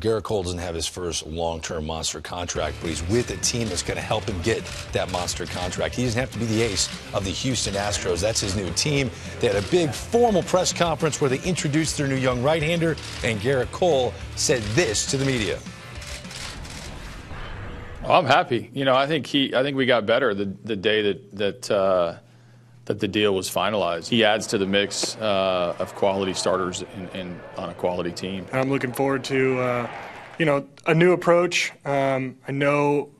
Gerrit Cole doesn't have his first long-term monster contract, but he's with a team that's going to help him get that monster contract. He doesn't have to be the ace of the Houston Astros. That's his new team. They had a big formal press conference where they introduced their new young right-hander, and Gerrit Cole said this to the media. Well, I'm happy. You know, I think we got better the day that the deal was finalized. He adds to the mix of quality starters on a quality team. I'm looking forward to a new approach. I know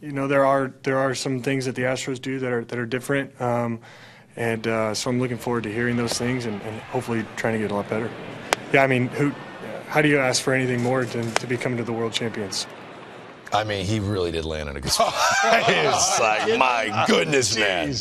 there are some things that the Astros do that are different, so I'm looking forward to hearing those things and hopefully trying to get a lot better. Yeah, I mean, how do you ask for anything more than to be coming to the World Champions? I mean, he really did land on a good spot. It's like, my goodness, man.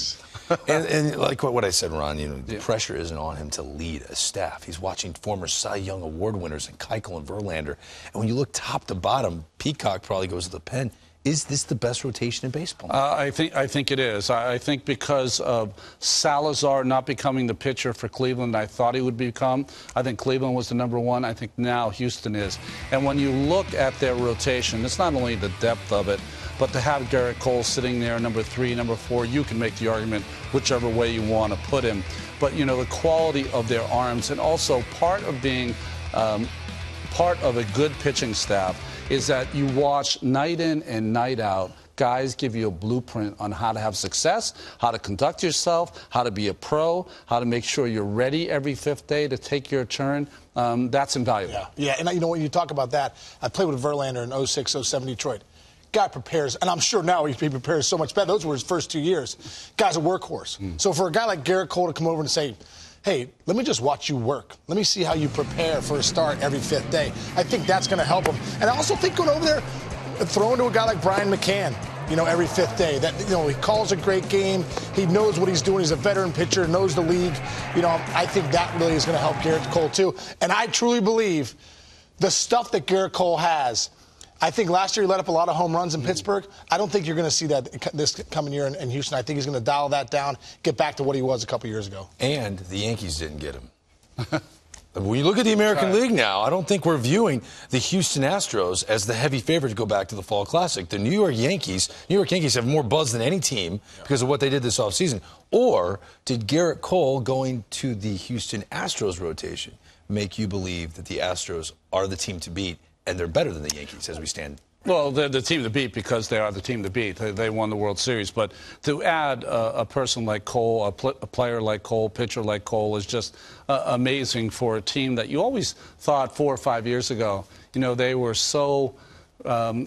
And like what I said, Ron, the pressure isn't on him to lead a staff. He's watching former Cy Young Award winners in Keuchel and Verlander. And when you look top to bottom, Peacock probably goes to the pen. Is this the best rotation in baseball? I think it is. I think because of Salazar not becoming the pitcher for Cleveland I thought he would become. I think Cleveland was the #1. I think now Houston is. And when you look at their rotation, it's not only the depth of it, but to have Gerrit Cole sitting there, #3, #4, you can make the argument whichever way you want to put him. But, the quality of their arms, and also part of being part of a good pitching staff is that you watch night in and night out. Guys give you a blueprint on how to have success, how to conduct yourself, how to be a pro, how to make sure you're ready every 5th day to take your turn. That's invaluable. Yeah, and when you talk about that, I played with Verlander in 06, 07 Detroit. Guy prepares, and I'm sure now he prepares so much better. Those were his first 2 years. Guy's a workhorse. So for a guy like Gerrit Cole to come over and say, hey, let me just watch you work. Let me see how you prepare for a start every 5th day. I think that's going to help him. And I also think going over there, throwing to a guy like Brian McCann, every 5th day. That, he calls a great game. He knows what he's doing. He's a veteran pitcher, knows the league. I think that really is going to help Gerrit Cole too. And I truly believe the stuff that Gerrit Cole has, I think last year he let up a lot of home runs in Pittsburgh. I don't think you're going to see that this coming year in Houston. I think he's going to dial that down, get back to what he was a couple years ago. And the Yankees didn't get him. When you look at the American League now, I don't think we're viewing the Houston Astros as the heavy favorite to go back to the Fall Classic. The New York Yankees have more buzz than any team because of what they did this offseason. Or did Gerrit Cole going to the Houston Astros rotation make you believe that the Astros are the team to beat and they're better than the Yankees as we stand? Well, they're the team to beat because they are the team to beat. They won the World Series. But to add a person like Cole, a player like Cole, pitcher like Cole is just amazing for a team that you always thought 4 or 5 years ago, they were so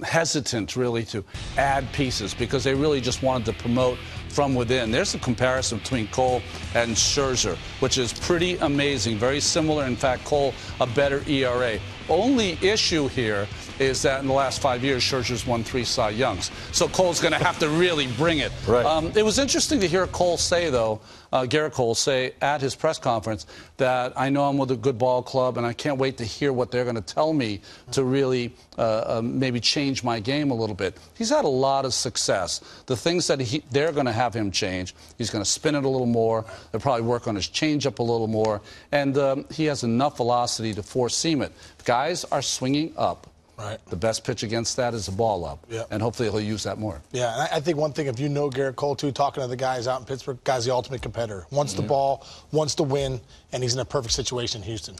hesitant really to add pieces because they really just wanted to promote from within. There's a comparison between Cole and Scherzer, which is pretty amazing. Very similar. In fact, Cole, a better ERA. Only issue here is that in the last 5 years, Scherzer's won 3 Cy Youngs. So Cole's going to have to really bring it. Right. It was interesting to hear Cole say, though, Gerrit Cole say at his press conference that I know I'm with a good ball club and I can't wait to hear what they're going to tell me to really maybe change my game a little bit. He's had a lot of success. The things that they're going to have him change, he's going to spin it a little more. They'll probably work on his changeup a little more. And he has enough velocity to four-seam it. Guys are swinging up. Right. The best pitch against that is a ball up. Yep. And hopefully he'll use that more. Yeah, and I think one thing, if you know Gerrit Cole, too, talking to the guys out in Pittsburgh, guy's the ultimate competitor. Wants the ball, wants to win, and he's in a perfect situation in Houston.